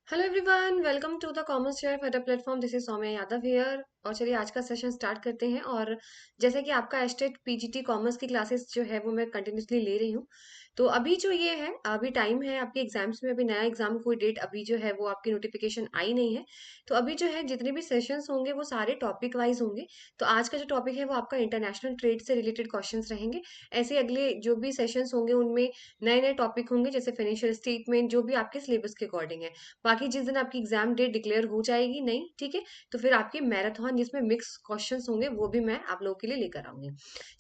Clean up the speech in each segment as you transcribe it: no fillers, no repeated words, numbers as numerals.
Hello everyone, welcome to the commerce share feeder platform. This is Saumya Yadav here. और चलिए आज का सेशन स्टार्ट करते हैं। और जैसे कि आपका एस्टेट पीजीटी कॉमर्स की क्लासेस जो है वो मैं कंटिन्यूसली ले रही हूँ। तो अभी जो ये है, अभी टाइम है आपके एग्जाम्स में। अभी नया एग्जाम कोई डेट अभी जो है वो आपकी नोटिफिकेशन आई नहीं है। तो अभी जो है जितने भी सेशंस होंगे वो सारे टॉपिक वाइज होंगे। तो आज का जो टॉपिक है वो आपका इंटरनेशनल ट्रेड से रिलेटेड क्वेश्चंस रहेंगे। ऐसे अगले जो भी सेशंस होंगे उनमें नए नए टॉपिक होंगे, जैसे फाइनेंशियल स्टेटमेंट, जो भी आपके सिलेबस के अकॉर्डिंग है। बाकी जिस दिन आपकी एग्जाम डेट डिक्लेयर हो जाएगी नहीं, ठीक है, तो फिर आपकी मैराथन जिसमें मिक्स क्वेश्चंस होंगे वो भी मैं आप लोगों के लिए लेकर आऊंगी।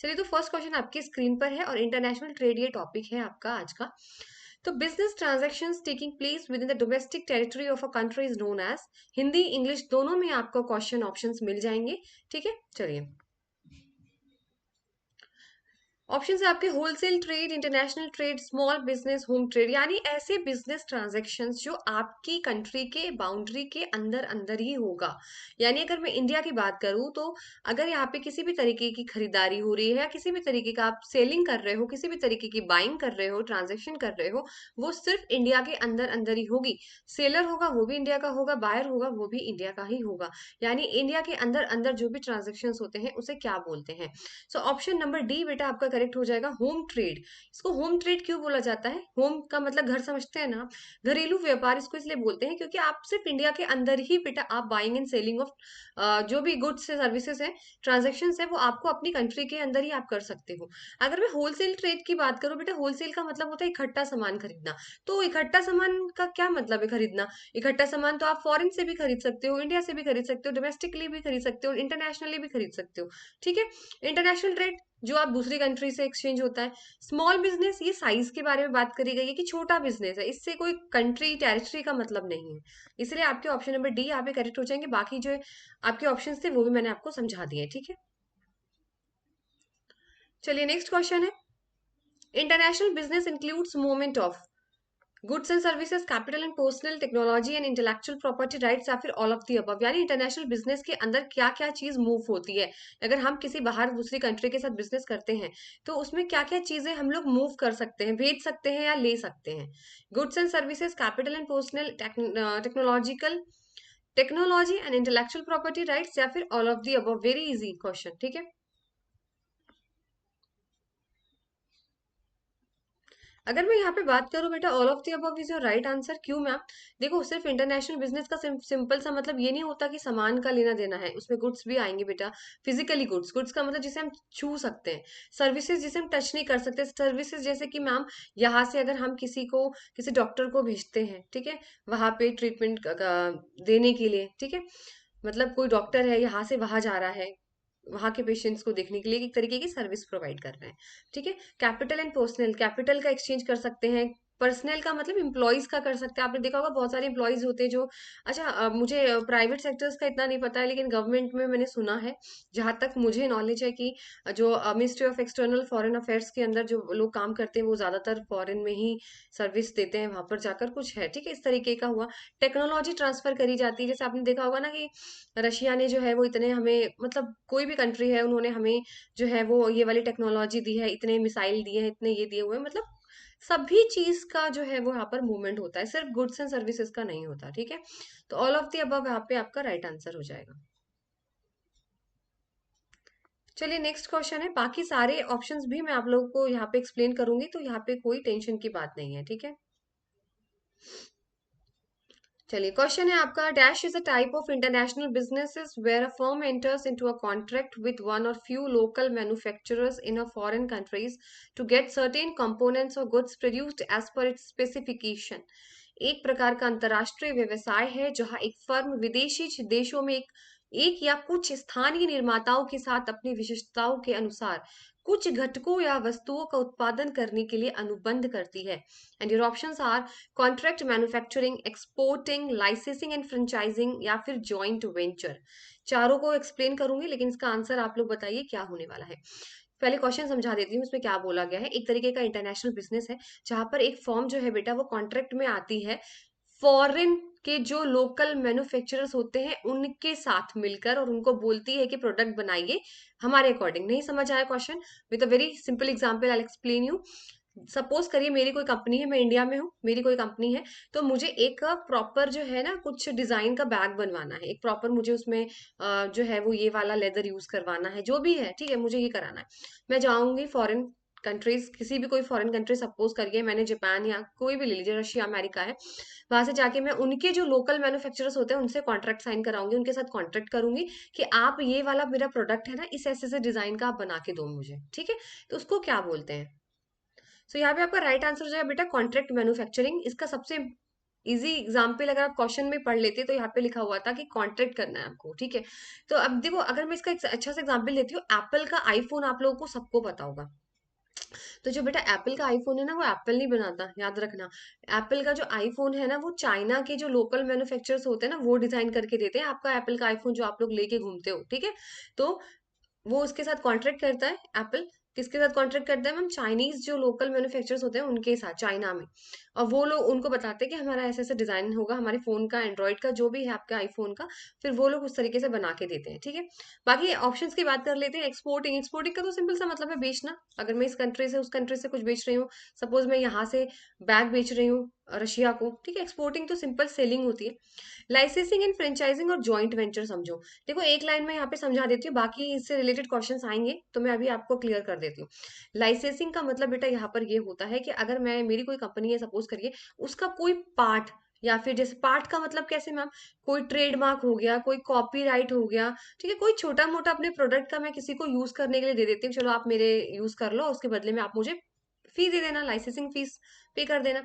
चलिए, तो फर्स्ट क्वेश्चन आपकी स्क्रीन पर है और इंटरनेशनल ट्रेड ये टॉपिक है आपका आज का। तो business transactions taking place within the domestic territory of a country is known as. Hindi English दोनों में आपको क्वेश्चन ऑप्शंस मिल जाएंगे। ठीक है, चलिए। ऑप्शन है आपके wholesale trade, international trade, small business, home trade. यानी ऐसे बिजनेस ट्रांजैक्शंस जो आपकी कंट्री के बाउंड्री के अंदर अंदर ही होगा। यानी अगर मैं इंडिया की बात करूं तो अगर यहाँ पे किसी भी तरीके की खरीदारी हो रही है या किसी भी तरीके का आप सेलिंग कर रहे हो, किसी भी तरीके की बाइंग कर रहे हो, ट्रांजेक्शन कर रहे हो, वो सिर्फ इंडिया के अंदर अंदर ही होगी। सेलर होगा वो भी इंडिया का होगा, बायर होगा वो भी इंडिया का ही होगा। यानी इंडिया के अंदर अंदर जो भी ट्रांजेक्शन होते हैं उसे क्या बोलते हैं? सो ऑप्शन नंबर डी बेटा आपका करेक्ट हो जाएगा, होम ट्रेड। इसको होम ट्रेड क्यों बोला जाता है? होम का मतलब घर समझते हैं ना आप? घरेलू व्यापार इसको इसलिए बोलते हैं क्योंकि आप सिर्फ इंडिया के अंदर ही बेटा आप बाइंग एंड सेलिंग ऑफ जो भी गुड्स है, सर्विसेज है, ट्रांजेक्शन है, वो आपको अपनी कंट्री के अंदर ही आप कर सकते हो। अगर मैं होलसेल ट्रेड की बात करूं बेटा, होलसेल का मतलब होता है इकट्ठा सामान खरीदना। तो इकट्ठा सामान का क्या मतलब है खरीदना? इकट्ठा सामान तो आप फॉरेन से भी खरीद सकते हो, इंडिया से भी खरीद सकते हो, डोमेस्टिकली भी खरीद सकते हो, इंटरनेशनली भी खरीद सकते हो। ठीक है। इंटरनेशनल ट्रेड जो आप दूसरी कंट्री से एक्सचेंज होता है। स्मॉल बिजनेस, ये साइज के बारे में बात करी गई है कि छोटा बिजनेस है, इससे कोई कंट्री टेरिटरी का मतलब नहीं है। इसलिए आपके ऑप्शन नंबर डी यहाँ पे करेक्ट हो जाएंगे। बाकी जो आपके ऑप्शंस थे वो भी मैंने आपको समझा दिए। ठीक है, चलिए नेक्स्ट क्वेश्चन है। International business includes movement of goods and services, capital and personal, technology and intellectual property rights, या फिर ऑल ऑफ दी अबव। यानी इंटरनेशनल बिजनेस के अंदर क्या क्या चीज मूव होती है? अगर हम किसी बाहर दूसरी कंट्री के साथ बिजनेस करते हैं तो उसमें क्या क्या चीजें हम लोग मूव कर सकते हैं, भेज सकते हैं या ले सकते हैं? Goods and services, capital and personal, technological, technology and intellectual property rights, या फिर all of the above. Very easy question. ठीक है, अगर मैं यहाँ पे बात करूँ बेटा, all of the above is your right answer. क्यों मैम? देखो, सिर्फ इंटरनेशनल बिजनेस का सिंपल सा मतलब ये नहीं होता कि सामान का लेना देना है, उसमें गुड्स भी आएंगे बेटा। फिजिकली गुड्स, गुड्स का मतलब जिसे हम छू सकते हैं। सर्विसेज जिसे हम टच नहीं कर सकते, सर्विसेज जैसे कि मैम, यहाँ से अगर हम किसी को, किसी डॉक्टर को भेजते हैं, ठीक है, वहां पे ट्रीटमेंट देने के लिए, ठीक है, मतलब कोई डॉक्टर है यहाँ से वहां जा रहा है, वहां के पेशेंट्स को देखने के लिए एक तरीके की सर्विस प्रोवाइड कर रहे हैं। ठीक है। कैपिटल एंड पर्सनल, कैपिटल का एक्सचेंज कर सकते हैं। पर्सनल का मतलब एम्प्लॉयज का कर सकते हैं। आपने देखा होगा बहुत सारे एम्प्लॉयज होते हैं जो, अच्छा मुझे प्राइवेट सेक्टर्स का इतना नहीं पता है लेकिन गवर्नमेंट में मैंने सुना है, जहां तक मुझे नॉलेज है कि जो ministry of external foreign affairs के अंदर जो लोग काम करते हैं वो ज्यादातर फॉरेन में ही सर्विस देते हैं, वहां पर जाकर कुछ है। ठीक है, इस तरीके का हुआ। टेक्नोलॉजी ट्रांसफर करी जाती है, जैसे आपने देखा होगा ना कि रशिया ने जो है वो इतने हमें, मतलब कोई भी कंट्री है उन्होंने हमें जो है वो ये वाली टेक्नोलॉजी दी है, इतने मिसाइल दिए हैं, इतने ये दिए हुए हैं, मतलब सभी चीज का जो है वो यहाँ पर मूवमेंट होता है, सिर्फ गुड्स एंड सर्विसेज का नहीं होता। ठीक है, तो ऑल ऑफ द अबव यहाँ पे आपका राइट आंसर हो जाएगा। चलिए नेक्स्ट क्वेश्चन है। बाकी सारे ऑप्शंस भी मैं आप लोगों को यहाँ पे एक्सप्लेन करूंगी, तो यहाँ पे कोई टेंशन की बात नहीं है। ठीक है, चलिए क्वेश्चन है आपका, dash is a type of international businesses where a firm enters into a contract with one or few local manufacturers in a foreign countries to get certain components or goods produced as per its specification. एक प्रकार का अंतर्राष्ट्रीय व्यवसाय है जहां एक firm विदेशी देशों में एक या कुछ स्थानीय निर्माताओं के साथ अपनी विशिष्टताओं के अनुसार कुछ घटकों या वस्तुओं का उत्पादन करने के लिए अनुबंध करती है। And your options are contract manufacturing, exporting, licensing and franchising, या फिर जॉइंट वेंचर। चारों को एक्सप्लेन करूंगी लेकिन इसका आंसर आप लोग बताइए क्या होने वाला है। पहले क्वेश्चन समझा देती हूँ इसमें क्या बोला गया है। एक तरीके का इंटरनेशनल बिजनेस है जहां पर एक फर्म जो है बेटा वो कॉन्ट्रैक्ट में आती है फॉरेन के जो लोकल मैन्युफैक्चरर्स होते हैं उनके साथ मिलकर, और उनको बोलती है कि प्रोडक्ट बनाइए हमारे अकॉर्डिंग। नहीं समझ आया question? With a very simple example I explain you. Suppose करिए मेरी कोई कंपनी है, मैं इंडिया में हूँ, मेरी कोई कंपनी है, तो मुझे एक प्रॉपर जो है ना कुछ डिजाइन का बैग बनवाना है, एक प्रॉपर मुझे उसमें जो है वो ये वाला लेदर यूज करवाना है, जो भी है, ठीक है, मुझे ये कराना है। मैं जाऊंगी फॉरेन कंट्रीज, किसी भी कोई फॉरेन कंट्री, सपोज करिए मैंने जापान या कोई भी ले लीजिए, रशिया अमेरिका है, वहां से जाके मैं उनके जो लोकल मैन्युफैक्चरर्स होते हैं उनसे कॉन्ट्रैक्ट साइन कराऊंगी, उनके साथ कॉन्ट्रैक्ट करूंगी कि आप ये वाला मेरा प्रोडक्ट है ना, इस ऐसे से डिजाइन का आप बना के दो मुझे, ठीक है। तो उसको क्या बोलते हैं? सो यहाँ पे आपका राइट आंसर हो जाएगा बेटा कॉन्ट्रैक्ट मैन्युफैक्चरिंग। इसका सबसे इजी एग्जाम्पल अगर आप क्वेश्चन में पढ़ लेते तो यहाँ पे लिखा हुआ था कि कॉन्ट्रैक्ट करना है आपको, ठीक है। तो अब देखो, अगर मैं इसका एक अच्छा सा एग्जाम्पल लेती हूँ, एप्पल का आईफोन आप लोगों को सबको पता होगा। तो जो बेटा एप्पल का आईफोन है ना, वो एप्पल नहीं बनाता, याद रखना। एप्पल का जो आईफोन है ना, वो चाइना के जो लोकल मैन्युफैक्चरर्स होते हैं ना, वो डिजाइन करके देते हैं आपका एप्पल का आईफोन जो आप लोग लेके घूमते हो, ठीक है। तो वो उसके साथ कॉन्ट्रैक्ट करता है एप्पल। किसके साथ कॉन्ट्रैक्ट करता है मैम? चाइनीज जो लोकल मैन्युफैक्चरर्स होते हैं उनके साथ, चाइना में। और वो लोग उनको बताते हैं कि हमारा ऐसे ऐसे डिजाइन होगा हमारे फोन का, एंड्रॉइड का, जो भी है आपके आईफोन का। फिर वो लोग उस तरीके से बना के देते हैं, ठीक है। बाकी ऑप्शंस की बात कर लेते हैं। एक्सपोर्टिंग, एक्सपोर्टिंग का तो सिंपल सा मतलब है बेचना। अगर मैं इस कंट्री से उस कंट्री से कुछ बेच रही हूँ, सपोज मैं यहाँ से बैग बेच रही हूँ रशिया को, ठीक है, एक्सपोर्टिंग तो सिंपल सेलिंग होती है। लाइसेंसिंग एंड फ्रेंचाइजिंग और जॉइंट वेंचर समझो। देखो एक लाइन में यहाँ पे समझा देती हूँ, बाकी इससे रिलेटेड क्वेश्चंस आएंगे तो मैं अभी आपको क्लियर कर देती हूँ। लाइसेंसिंग का मतलब बेटा यहाँ पर ये होता है कि अगर मैं, मेरी कोई कंपनी है सपोज करिए, उसका कोई पार्ट, या फिर जैसे पार्ट का मतलब कैसे मैम, कोई ट्रेडमार्क हो गया, कोई कॉपीराइट हो गया, ठीक है, कोई छोटा मोटा अपने प्रोडक्ट का मैं किसी को यूज करने के लिए दे देती हूँ, चलो आप मेरे यूज कर लो, उसके बदले में आप मुझे फी दे देना, लाइसेंसिंग फीस पे कर देना।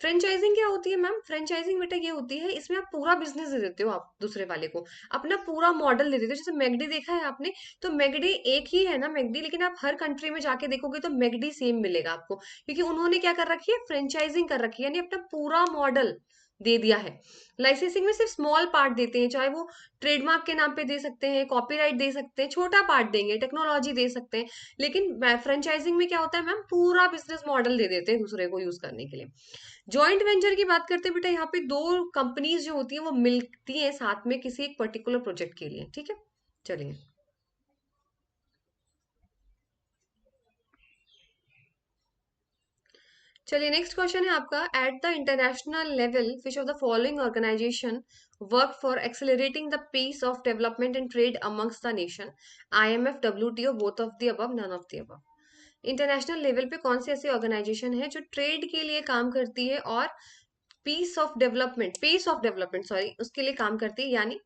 फ्रेंचाइजिंग क्या होती है मैम? फ्रेंचाइजिंग बेटा ये होती है, इसमें आप पूरा बिजनेस दे देते हो आप दूसरे वाले को, अपना पूरा मॉडल दे देते हो। जैसे मैगडी देखा है आपने, तो मैगडी एक ही है ना मैगडी, लेकिन आप हर कंट्री में जाके देखोगे तो मैगडी सेम मिलेगा आपको, क्योंकि उन्होंने क्या कर रखी है, फ्रेंचाइजिंग कर रखी है, यानी अपना पूरा मॉडल दे दिया है। लाइसेंसिंग में सिर्फ स्मॉल पार्ट देते हैं, चाहे वो ट्रेडमार्क के नाम पे दे सकते हैं, कॉपीराइट दे सकते हैं, छोटा पार्ट देंगे, टेक्नोलॉजी दे सकते हैं। लेकिन फ्रेंचाइजिंग में क्या होता है मैम, पूरा बिजनेस मॉडल दे देते हैं दूसरे को यूज करने के लिए। जॉइंट वेंचर की बात करते हैं बेटा, यहाँ पे दो कंपनीज जो होती हैं वो मिलती हैं साथ में किसी एक पर्टिकुलर प्रोजेक्ट के लिए, ठीक है। चलिए, चलिए नेक्स्ट क्वेश्चन है आपका, at the international level which of the following organisation work for accelerating the pace of development and trade amongst the nation? IMF, WTO, both of the above, none of the above. International level पे कौन सी ऐसी organisation है जो trade के लिए काम करती है और पेस ऑफ डेवलपमेंट सॉरी, उसके लिए काम करती है, यानी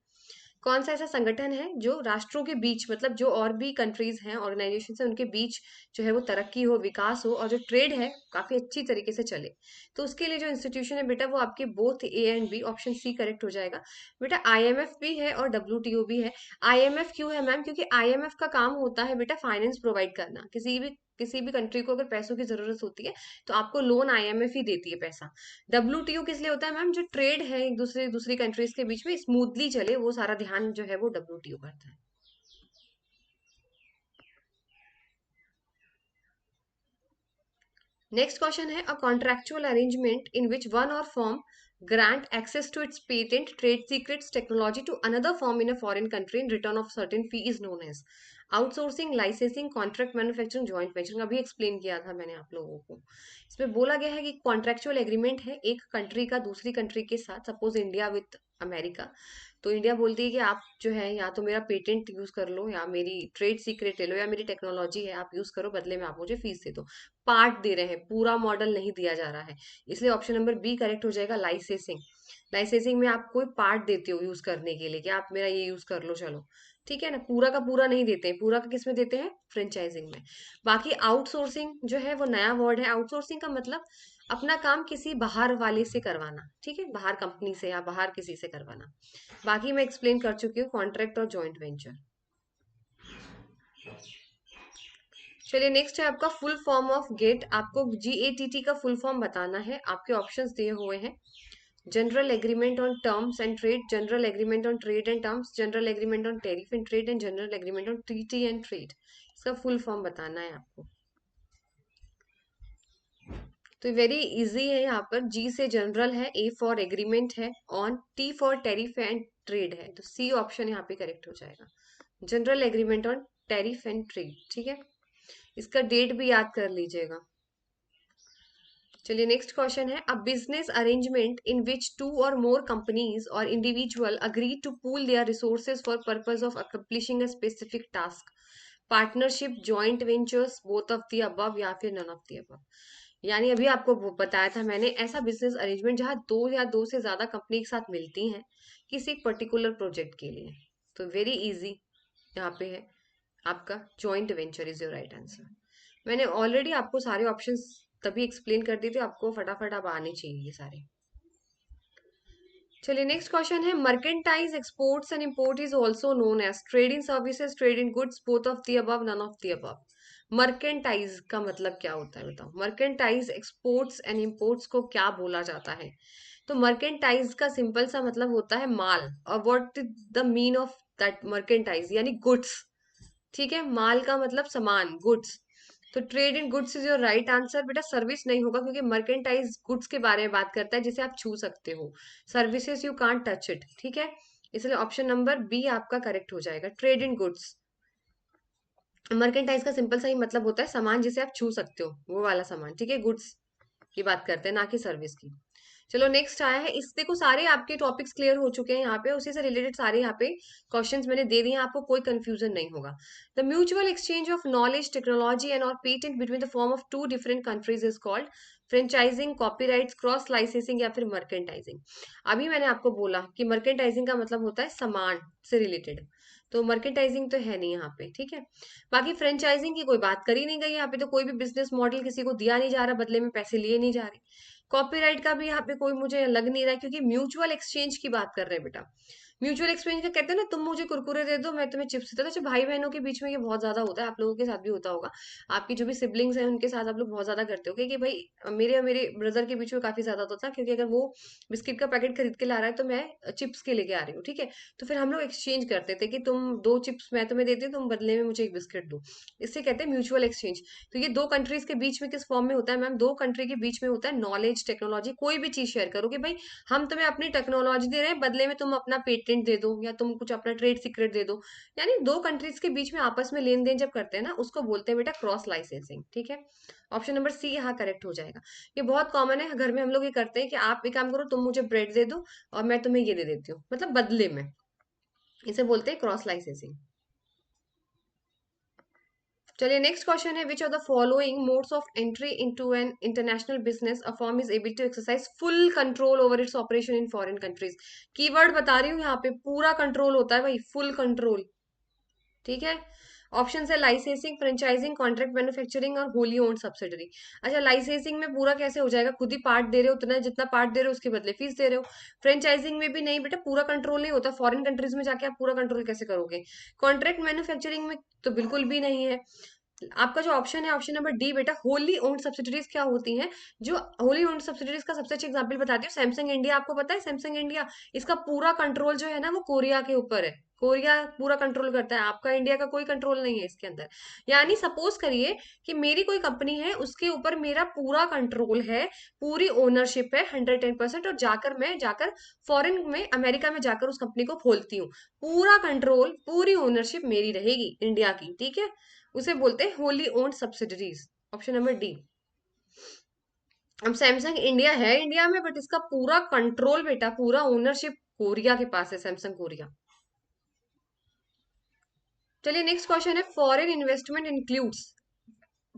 कौन सा ऐसा संगठन है जो राष्ट्रों के बीच, मतलब जो और भी कंट्रीज हैं, ऑर्गेनाइजेशन है, उनके बीच जो है वो तरक्की हो, विकास हो, और जो ट्रेड है काफी अच्छी तरीके से चले। तो उसके लिए जो इंस्टीट्यूशन है बेटा, वो आपके both A and B, option C correct हो जाएगा। बेटा IMF भी है और WTO भी है। IMF क्यों है मैम? क्योंकि IMF का काम होता है बेटा फाइनेंस प्रोवाइड करना, किसी भी कंट्री को अगर पैसों की जरूरत होती है तो आपको लोन IMF ही देती है पैसा। WTO किस लिए होता है मैम? जो ट्रेड है एक दूसरे दूसरी कंट्रीज के बीच में स्मूथली चले, वो सारा ध्यान जो है वो WTO करता है। नेक्स्ट क्वेश्चन है, a contractual arrangement in which one और firm grant access to its patent, trade secrets, technology to another firm in a foreign country in return of certain fee is known as outsourcing, licensing, contract manufacturing, joint venturing. अभी explain किया था मैंने आप लोगों को। इसमें बोला गया है कि कॉन्ट्रेक्चुअल एग्रीमेंट है एक कंट्री का दूसरी कंट्री के साथ, सपोज इंडिया विथ अमेरिका। तो इंडिया बोलती है कि आप जो है या तो मेरा पेटेंट यूज कर लो, या मेरी ट्रेड सीक्रेट ले लो, या मेरी टेक्नोलॉजी है आप यूज करो, बदले में आप मुझे फीस दे दो। पार्ट दे रहे हैं, पूरा मॉडल नहीं दिया जा रहा है, इसलिए ऑप्शन नंबर बी करेक्ट हो जाएगा, लाइसेंसिंग। लाइसेंसिंग में आप कोई पार्ट देते हो यूज करने के लिए कि आप मेरा ये यूज कर लो, चलो, ठीक है ना, पूरा का पूरा नहीं देते हैं। पूरा का किस में देते हैं? फ्रेंचाइजिंग में। बाकी आउटसोर्सिंग जो है वो नया वर्ड है। आउटसोर्सिंग का मतलब अपना काम किसी बाहर वाले से करवाना, ठीक है, बाहर कंपनी से या बाहर किसी से करवाना। बाकी मैं एक्सप्लेन कर चुकी हूँ कॉन्ट्रैक्ट और जॉइंट वेंचर। चलिए नेक्स्ट है आपका फुल फॉर्म ऑफ गेट। आपको GATT का फुल फॉर्म बताना है, आपके ऑप्शंस दिए हुए हैं। General agreement on terms and trade, general agreement on trade and terms, general agreement on tariff and trade, and general agreement on treaty and trade. इसका full form बताना है आपको। तो वेरी इजी है, यहाँ पर G से जनरल है, A फॉर एग्रीमेंट है, on, T for tariff and trade है, तो C ऑप्शन यहाँ पे करेक्ट हो जाएगा, general agreement on tariff and trade, ठीक है। इसका डेट भी याद कर लीजिएगा। चलिए नेक्स्ट क्वेश्चन है, a business arrangement in which two or more companies or individual agree to pool their resources for purpose of accomplishing a specific task, partnership, joint ventures, both of the above या फिर none of the above. यानी अभी आपको बताया था मैंने, ऐसा business arrangement जहां दो या दो से ज्यादा कंपनी एक साथ मिलती हैं किसी पर्टिकुलर प्रोजेक्ट के लिए। तो वेरी इजी यहाँ पे है आपका joint venture is your right answer. मैंने ऑलरेडी आपको सारे ऑप्शंस तभी एक्सप्लेन कर दिए थे, आपको फटाफट अब आने चाहिए ये सारे। चलिए नेक्स्ट क्वेश्चन है, merchandise exports and import is also known as trade in services, trade in goods, both of the above, none of the above. Merchandise का मतलब क्या होता है बताओ? मर्केंटाइज एक्सपोर्ट्स एंड इंपोर्ट्स को क्या बोला जाता है? तो मर्केंटाइज का सिंपल सा मतलब होता है माल, और what is the mean of that merchandise, यानी गुड्स। ठीक है, माल का मतलब सामान, गुड्स। तो trade in goods is your right answer. बेटा सर्विस नहीं होगा, क्योंकि मर्केंटाइज गुड्स के बारे में बात करता है जिसे आप छू सकते हो, services you can't touch it. ठीक है, इसलिए ऑप्शन नंबर बी आपका करेक्ट हो जाएगा, ट्रेड इन गुड्स। मर्केंटाइज का सिंपल सा ही मतलब होता है सामान जिसे आप छू सकते हो, वो वाला सामान। ठीक है, गुड्स की बात करते हैं, ना कि सर्विस की। चलो नेक्स्ट आया है, इस देखो सारे आपके टॉपिक्स क्लियर हो चुके हैं यहाँ पे, उसी से रिलेटेड सारे यहाँ पे क्वेश्चंस मैंने दे दिए हैं, आपको कोई कंफ्यूजन नहीं होगा। The mutual exchange of knowledge, technology and or patent between the form of two different countries is called franchising, copyrights, cross licensing या फिर मर्केंटाइजिंग। अभी मैंने आपको बोला कि मर्केंटाइजिंग का मतलब होता है सामान से रिलेटेड, तो मर्केंटाइजिंग तो है नहीं यहाँ पे। ठीक है, बाकी फ्रेंचाइजिंग की कोई बात करी नहीं गई यहाँ पे, तो कोई भी बिजनेस मॉडल किसी को दिया नहीं जा रहा, बदले में पैसे लिए नहीं जा रहे। कॉपीराइट का भी यहाँ पे कोई मुझे लग नहीं रहा है, क्योंकि म्यूचुअल एक्सचेंज की बात कर रहे हैं बेटा। म्यूचुअल एक्सचेंज का कहते हैं ना, तुम मुझे कुरकुरे दे दो मैं तुम्हें चिप्स देता हूँ। अच्छा, भाई बहनों के बीच में ये बहुत ज्यादा होता है, आप लोगों के साथ भी होता होगा, आपकी जो भी सिबलिंग्स हैं उनके साथ आप लोग बहुत ज्यादा करते हो कि भाई मेरे और मेरे ब्रदर के बीच में काफी ज्यादा होता था, क्योंकि अगर वो बिस्किट का पैकेट खरीद के ला रहा है तो मैं चिप्स के लेके आ रही हूँ। ठीक है, तो फिर हम लोग एक्सचेंज करते थे कि तुम दो चिप्स मैं तुम्हें देती हूँ, तुम बदले में मुझे एक बिस्किट दो। इससे कहते हैं म्यूचुअल एक्सचेंज। तो ये दो कंट्रीज के बीच में किस फॉर्म में होता है मैम? दो कंट्री के बीच में होता है नॉलेज, टेक्नोलॉजी, कोई भी चीज शेयर करो कि भाई हम तुम्हें अपनी टेक्नोलॉजी दे रहे हैं, बदले में तुम अपना पेटेंट दे दो या तुम कुछ अपना ट्रेड सीक्रेट दे दो। यानी दो कंट्रीज के बीच में आपस में लेन देन जब करते हैं ना, उसको बोलते हैं बेटा क्रॉस लाइसेंसिंग। ठीक है, ऑप्शन नंबर सी यहाँ करेक्ट हो जाएगा। ये बहुत कॉमन है, घर में हम लोग ये करते हैं कि आप एक काम करो, तुम मुझे ब्रेड दे दो और मैं तुम्हें ये दे देती हूँ, मतलब बदले में। इसे बोलते हैं क्रॉस लाइसेंसिंग। चलिए नेक्स्ट क्वेश्चन है, which are the following modes of entry into an international business a firm is able to exercise full control over its operation in foreign countries? Keyword बता रही हूँ यहाँ पे, पूरा कंट्रोल होता है भाई, फुल कंट्रोल। ठीक है, ऑप्शन है लाइसेंसिंग, फ्रेंचाइजिंग, कॉन्ट्रैक्ट मैन्युफैक्चरिंग और होली ओन्ड सब्सिडरी। अच्छा, लाइसेंसिंग में पूरा कैसे हो जाएगा? खुद ही पार्ट दे रहे हो, उतना जितना पार्ट दे रहे हो उसके बदले फीस दे रहे हो। फ्रेंचाइजिंग में भी नहीं बेटा, पूरा कंट्रोल नहीं होता, फॉरेन कंट्रीज में जाके आप पूरा कंट्रोल कैसे करोगे? कॉन्ट्रैक्ट मैन्युफैक्चरिंग में तो बिल्कुल भी नहीं है। आपका जो ऑप्शन है ऑप्शन नंबर डी बेटा, होली ओन्ड सब्सिडरीज क्या होती हैं? जो होली ओन्ड सब्सिडरीज का सबसे अच्छा एग्जांपल बताती हूँ, सैमसंग इंडिया। आपको पता है सैमसंग इंडिया, इसका पूरा कंट्रोल जो है ना वो कोरिया के ऊपर है। कोरिया पूरा कंट्रोल करता है, आपका इंडिया का कोई कंट्रोल नहीं है इसके अंदर। यानी सपोज करिए कि मेरी कोई कंपनी है, उसके ऊपर मेरा पूरा कंट्रोल है, पूरी ओनरशिप है 110%, और मैं जाकर फॉरेन में, अमेरिका में जाकर उस कंपनी को खोलती हूँ। पूरा कंट्रोल, पूरी ओनरशिप मेरी रहेगी इंडिया की। ठीक है, उसे बोलते हैं wholly owned subsidiaries, option number D. अब सैमसंग इंडिया है इंडिया में, बट इसका पूरा कंट्रोल बेटा, पूरा ओनरशिप कोरिया के पास है, सैमसंग कोरिया। चलिए नेक्स्ट क्वेश्चन है, foreign investment includes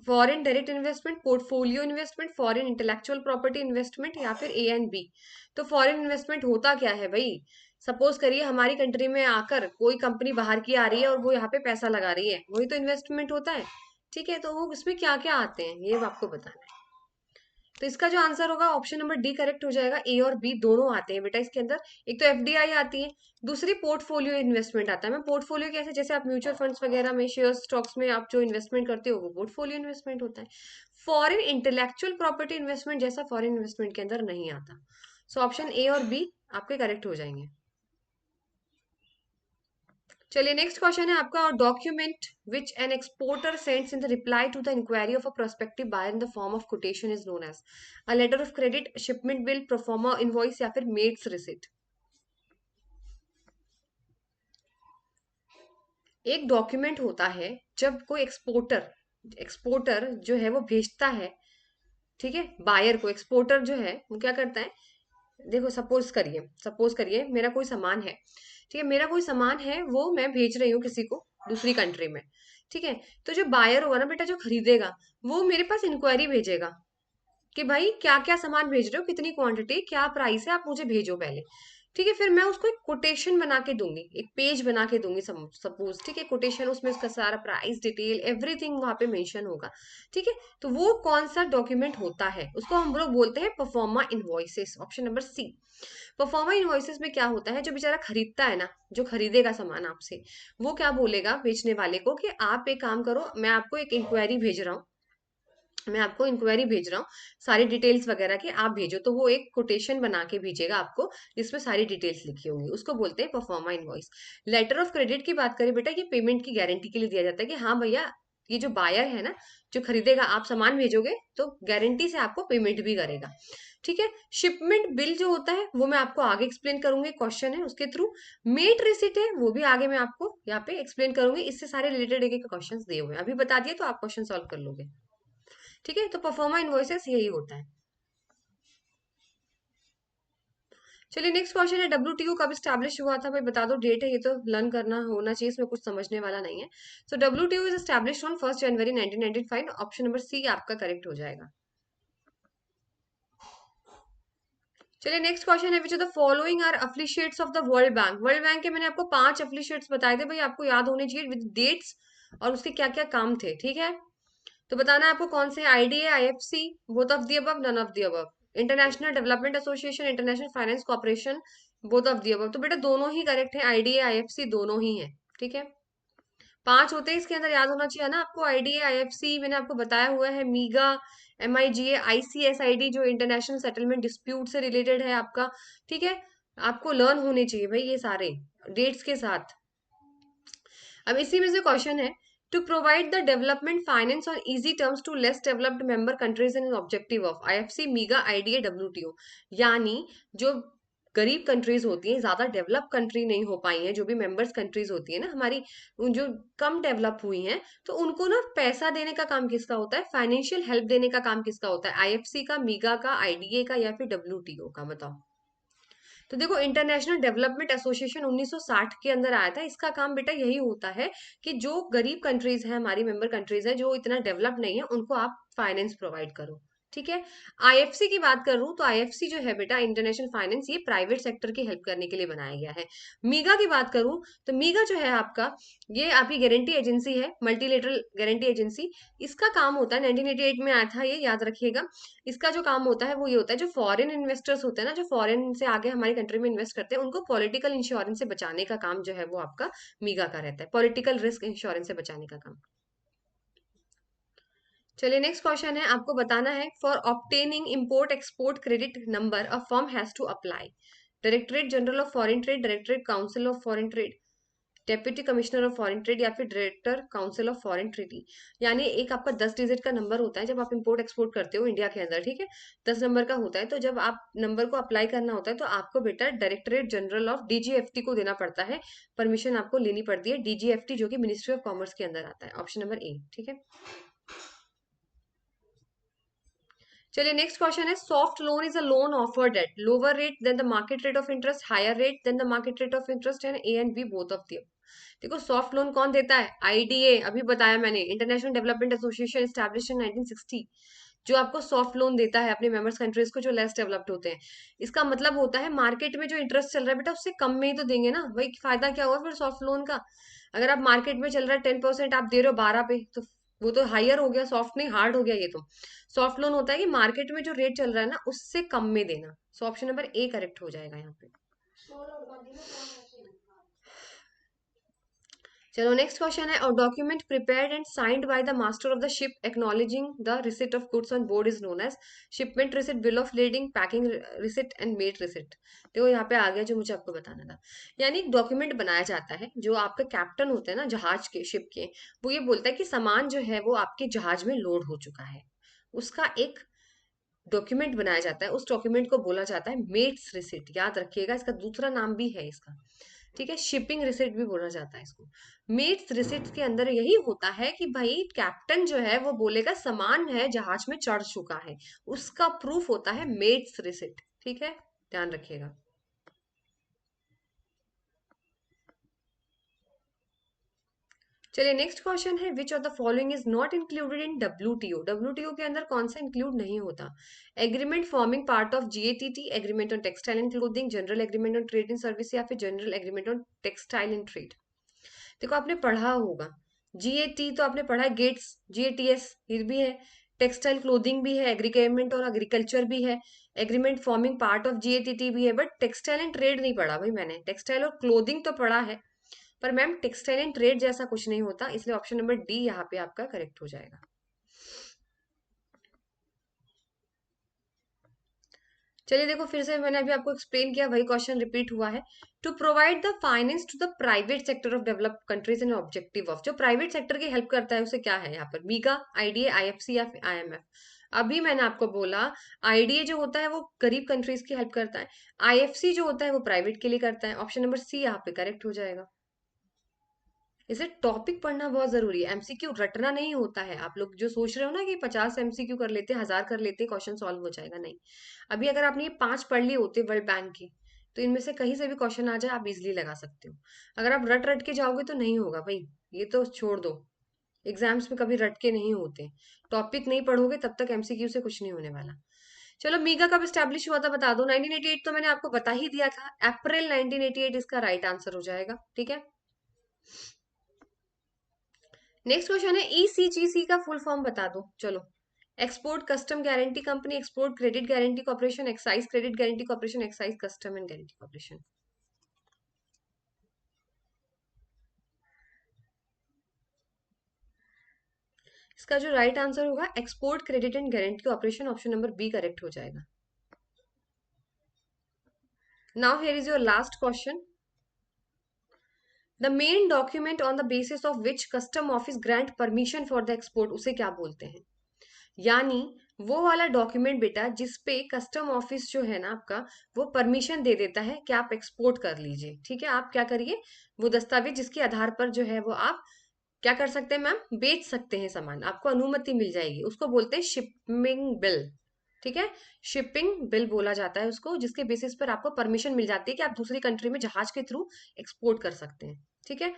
foreign direct investment, portfolio investment, foreign intellectual property investment या फिर ए एंड बी। तो फॉरेन इन्वेस्टमेंट होता क्या है भाई? सपोज करिए हमारी कंट्री में आकर कोई कंपनी बाहर की आ रही है और वो यहाँ पे पैसा लगा रही है, वही तो इन्वेस्टमेंट होता है। ठीक है, तो वो इसमें क्या क्या आते हैं ये आपको बताना है। तो इसका जो आंसर होगा ऑप्शन नंबर डी करेक्ट हो जाएगा, ए और बी दोनों आते हैं बेटा इसके अंदर। एक तो एफडीआई आती है, दूसरी पोर्टफोलियो इन्वेस्टमेंट आता है। मैं पोर्टफोलियो कैसे, जैसे आप म्यूचुअल फंड्स वगैरह में, शेयर स्टॉक्स में आप जो इन्वेस्टमेंट करते हो वो पोर्टफोलियो इन्वेस्टमेंट होता है। फॉरेन इंटेलेक्चुअल प्रॉपर्टी इन्वेस्टमेंट जैसा फॉरेन इन्वेस्टमेंट के अंदर नहीं आता। सो ऑप्शन ए और बी आपके करेक्ट हो जाएंगे। चलिए नेक्स्ट क्वेश्चन है आपका, document which an exporter sends in the reply to the enquiry of a prospective buyer in the form of quotation is known as a letter of credit, shipment bill, proforma invoice या फिर maids receipt. एक document होता है जब कोई exporter exporter जो है वो भेजता है ठीक है, बायर को, एक्सपोर्टर जो है वो क्या करता है, देखो सपोज करिए मेरा कोई सामान है, ठीक है, मेरा कोई सामान है वो मैं भेज रही हूँ किसी को दूसरी कंट्री में, ठीक है। तो जो बायर होगा ना बेटा, जो खरीदेगा, वो मेरे पास इंक्वायरी भेजेगा कि भाई क्या क्या सामान भेज रहे हो, कितनी क्वांटिटी, क्या प्राइस है, आप मुझे भेजो पहले, ठीक है। फिर मैं उसको एक कोटेशन बना के दूंगी, एक पेज बना के दूंगी सपोज, ठीक है, कोटेशन, उसमें उसका सारा प्राइस डिटेल एवरीथिंग वहां पे मेंशन होगा, ठीक है। तो वो कौन सा डॉक्यूमेंट होता है, उसको हम लोग बोलते हैं proforma invoices, option number C. Proforma invoices में क्या होता है, जो बेचारा खरीदता है ना, जो खरीदेगा सामान आपसे, वो क्या बोलेगा बेचने वाले को कि आप एक काम करो, मैं आपको इंक्वायरी भेज रहा हूँ, सारी डिटेल्स वगैरह की आप भेजो, तो वो एक कोटेशन बना के भेजेगा आपको, जिसमें सारी डिटेल्स लिखी होंगी, उसको बोलते हैं proforma invoice. Letter of credit की बात करें बेटा, ये पेमेंट की गारंटी के लिए दिया जाता है कि हाँ भैया, ये जो बायर है ना, जो खरीदेगा, आप सामान भेजोगे तो गारंटी से आपको पेमेंट भी करेगा, ठीक है। शिपमेंट बिल जो होता है वो मैं आपको आगे एक्सप्लेन करूंगी, क्वेश्चन है उसके थ्रू। मेट रिसिट है वो भी आगे मैं आपको यहाँ पे एक्सप्लेन करूंगी, इससे सारे रिलेटेड एक क्वेश्चन दिए हुए हैं, अभी बता दिए तो आप क्वेश्चन सॉल्व कर लोगे, ठीक है। तो परफॉर्मा इनवॉइसेस यही होता है। चलिए नेक्स्ट क्वेश्चन है, डब्ल्यूटीओ कब स्टैब्लिश हुआ था, भाई बता दो, डेट है, ये तो लर्न करना होना चाहिए, इसमें कुछ समझने वाला नहीं है। So WTO is establish on 1 January 1995, option number C आपका करेक्ट हो जाएगा। चलिए नेक्स्ट क्वेश्चन है, which of the following are affiliates of the World Bank. World Bank के मैंने आपको 5 एफिलिएट्स बताए थे, भाई आपको याद होने चाहिए विद डेट्स और उसके क्या क्या काम थे, ठीक है। तो बताना है आपको कौन से, IDA, IFC, both of the above, none of the above, international development association, international finance corporation, both of the above. तो बेटा दोनों ही करेक्ट है, आईडीए आईएफसी दोनों ही है, ठीक है। 5 होते हैं इसके अंदर, याद होना चाहिए ना आपको, आईडीए आईएफसी मैंने आपको बताया हुआ है, मीगा, एमआईजीए, आईसीएसआईडी जो इंटरनेशनल सेटलमेंट डिस्प्यूट से रिलेटेड है आपका, ठीक है। आपको लर्न होने चाहिए भाई ये सारे डेट्स के साथ। अब इसी में से क्वेश्चन है, to provide the development finance on easy terms to less developed member countries in objective of IFC, MIGA, IDA, WTO. यानी जो गरीब कंट्रीज होती हैं, ज्यादा डेवलप कंट्री नहीं हो पाई हैं, जो भी मेंबर्स कंट्रीज होती है ना हमारी, जो कम डेवलप हुई हैं, तो उनको ना पैसा देने का काम किसका होता है, फाइनेंशियल हेल्प देने का काम किसका होता है, आईएफसी का, मीगा का, आईडीए का, या फिर डब्ल्यूटीओ का, बताओ। तो देखो इंटरनेशनल डेवलपमेंट एसोसिएशन 1960 के अंदर आया था, इसका काम बेटा यही होता है कि जो गरीब कंट्रीज हैं, हमारी मेंबर कंट्रीज हैं, जो इतना डेवलप नहीं है, उनको आप फाइनेंस प्रोवाइड करो, ठीक है। आईएफसी की बात करूं तो आईएफसी जो है बेटा, इंटरनेशनल फाइनेंस, ये प्राइवेट सेक्टर की हेल्प करने के लिए बनाया गया है। मीगा की बात करूं तो मीगा जो है आपका, ये आपकी गारंटी एजेंसी है, मल्टीलेटरल गारंटी एजेंसी। इसका काम होता है, 1988 में आया था ये, याद रखिएगा। इसका जो काम होता है वो ये होता है, जो फॉरेन इन्वेस्टर्स होते हैं ना, जो फॉरेन से आगे हमारी कंट्री में इन्वेस्ट करते हैं, उनको पॉलिटिकल इंश्योरेंस से बचाने का काम जो है वो आपका मीगा का रहता है, पॉलिटिकल रिस्क इंश्योरेंस से बचाने का काम। चलिए नेक्स्ट क्वेश्चन है, आपको बताना है, for obtaining import export credit number a firm has to apply, directorate general of foreign trade, directorate council of foreign trade, deputy commissioner of foreign trade, या फिर director council of foreign trade. यानी एक आपका 10 digit का number होता है जब आप इंपोर्ट एक्सपोर्ट करते हो इंडिया के अंदर, ठीक है, 10 नंबर का होता है। तो जब आप नंबर को अप्लाई करना होता है तो आपको बेटा डायरेक्टरेट जनरल ऑफ डीजीएफटी को देना पड़ता है, परमिशन आपको लेनी पड़ती है, डीजीएफटी जो कि मिनिस्ट्री ऑफ कॉमर्स के अंदर आता है, ऑप्शन नंबर ए, ठीक है। चलिए नेक्स्ट क्वेश्चन है, soft loan is a loan offered at lower rate than the market rate of interest, higher rate than the market rate of interest, and A and B both of the. देखो soft loan कौन देता है, IDA, अभी बताया मैंने, international development association established in 1960, जो आपको soft loan देता है अपने मेंबर्स कंट्रीज को जो लेस डेवलप्ड होते हैं। इसका मतलब होता है मार्केट में जो इंटरेस्ट चल रहा है बेटा, उससे कम में ही तो देंगे ना भाई, फायदा क्या हुआ फिर सॉफ्ट लोन का। अगर आप मार्केट में चल रहा है 10%, आप दे रहे हो 12 पे, तो वो तो हायर हो गया, सॉफ्ट नहीं हार्ड हो गया ये तो। सॉफ्ट लोन होता है कि मार्केट में जो रेट चल रहा है ना, उससे कम में देना। So option number A correct हो जाएगा यहाँ पे। चलो नेक्स्ट क्वेश्चन है, और document prepared and signed by the master of the ship acknowledging the receipt of goods on board is known as shipment receipt, bill of lading, packing receipt and mate receipt. देखो यहाँ पे आ गया जो मुझे आपको बताना था, यानी एक डॉक्यूमेंट बनाया जाता है, जो आपका कैप्टन होता है ना जहाज के, शिप के, वो ये बोलता है कि सामान जो है वो आपके जहाज में लोड हो चुका है, उसका एक डॉक्यूमेंट बनाया जाता है, उस डॉक्यूमेंट को बोला जाता है मेट्स रिसिट, याद रखिएगा, इसका दूसरा नाम भी है इसका, ठीक है, शिपिंग रिसिप्ट भी बोला जाता है इसको। मेट्स रिसिप्ट के अंदर यही होता है कि भाई कैप्टन जो है वो बोलेगा सामान है जहाज में चढ़ चुका है, उसका प्रूफ होता है मेट्स रिसिप्ट। ठीक है, ध्यान रखिएगा। चलिए नेक्स्ट क्वेश्चन है, which of the following is not included in WTO. WTO के अंदर कौन सा इंक्लूड नहीं होता? Agreement forming part of GATT, agreement on textile and clothing, general agreement on trade in service, या फिर general agreement on textile and trade. देखो आपने पढ़ा होगा, जीएटी तो आपने पढ़ा है, गेट्स जीएटीएस ये भी है, टेक्सटाइल क्लोथिंग भी है, एग्रीमेंट और एग्रीकल्चर भी है, agreement forming part of GATT भी है, बट टेक्सटाइल एंड ट्रेड नहीं पढ़ा भाई मैंने। टेक्सटाइल और क्लोथिंग तो पढ़ा है, पर मैम टेक्सटाइल एंड ट्रेड जैसा कुछ नहीं होता, इसलिए ऑप्शन नंबर डी यहाँ पे आपका करेक्ट हो जाएगा। चलिए देखो, फिर से मैंने अभी आपको एक्सप्लेन किया, वही क्वेश्चन रिपीट हुआ है। To provide the finance to the private sector of developed countries in objective of, जो प्राइवेट सेक्टर की हेल्प करता है उसे क्या है यहाँ पर? मीगा, आईडीए, आईएफसी या फिर आईएमएफ। अभी मैंने आपको बोला, आईडीए जो होता है वो गरीब कंट्रीज की हेल्प करता है, आईएफसी जो होता है वो प्राइवेट के लिए करता है। ऑप्शन नंबर सी यहाँ पे करेक्ट हो जाएगा। इसे टॉपिक पढ़ना बहुत जरूरी है, एमसीक्यू रटना नहीं होता है। आप लोग जो सोच रहे हो ना कि 50 एमसीक्यू कर लेते, 1000 कर लेते, क्वेश्चन सॉल्व हो जाएगा, नहीं। अभी अगर आपने ये 5 पढ़ लिए होते वर्ल्ड बैंक के, तो इनमें से कहीं से भी क्वेश्चन आ जाए आप इजिली लगा सकते हो। अगर आप रट रट के जाओगे तो नहीं होगा भाई, ये तो छोड़ दो। एग्जाम्स में कभी रट के नहीं होते, टॉपिक नहीं पढ़ोगे तब तक एमसीक्यू से कुछ नहीं होने वाला। चलो, मीगा कब स्टैब्लिश हुआ था बता दो। 1988 तो मैंने आपको बता ही दिया था, अप्रैल 1988 इसका राइट आंसर हो जाएगा। ठीक है, नेक्स्ट क्वेश्चन है, ईसीजीसी का फुल फॉर्म बता दो। चलो, export custom guarantee company, export credit guarantee corporation, excise credit guarantee corporation, excise custom and guarantee corporation. इसका जो राइट आंसर होगा export credit and guarantee corporation, option number B correct हो जाएगा। Now here is your last question, the main document on the basis of which custom office grant permission for the export, उसे क्या बोलते हैं? यानी वो वाला डॉक्यूमेंट बेटा जिसपे कस्टम ऑफिस जो है ना आपका, वो परमिशन दे देता है कि आप एक्सपोर्ट कर लीजिए। ठीक है, आप क्या करिए, वो दस्तावेज जिसके आधार पर जो है वो आप क्या कर सकते हैं मैम, बेच सकते हैं सामान, आपको अनुमति मिल जाएगी, उसको बोलते हैं शिपिंग बिल। ठीक है, शिपिंग बिल बोला जाता है उसको, जिसके बेसिस पर आपको परमिशन मिल जाती है कि आप दूसरी कंट्री में जहाज के थ्रू एक्सपोर्ट कर सकते हैं। ठीक है,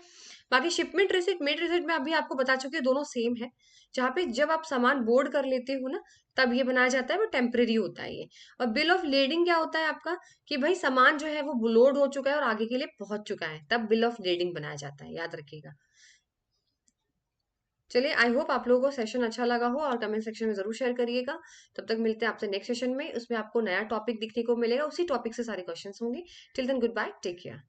बाकी शिपमेंट रिसिट, मेट रिसिट में अभी आपको बता चुकी हूँ, दोनों सेम है। जहाँ पे जब आप सामान बोर्ड कर लेते हो ना, तब ये बनाया जाता है, वो टेम्परेरी होता है ये। और बिल ऑफ लेडिंग क्या होता है आपका, कि भाई सामान जो है वो लोड हो चुका है और आगे के लिए पहुंच चुका है, तब बिल ऑफ लेडिंग बनाया जाता है, याद रखिएगा। चलिए, आई होप आप लोगों को सेशन अच्छा लगा हो, और कमेंट सेक्शन में जरूर शेयर करिएगा। तब तक मिलते हैं आपसे नेक्स्ट सेशन में, उसमें आपको नया टॉपिक दिखने को मिलेगा, उसी टॉपिक से सारे क्वेश्चंस होंगे। Till then goodbye, take care.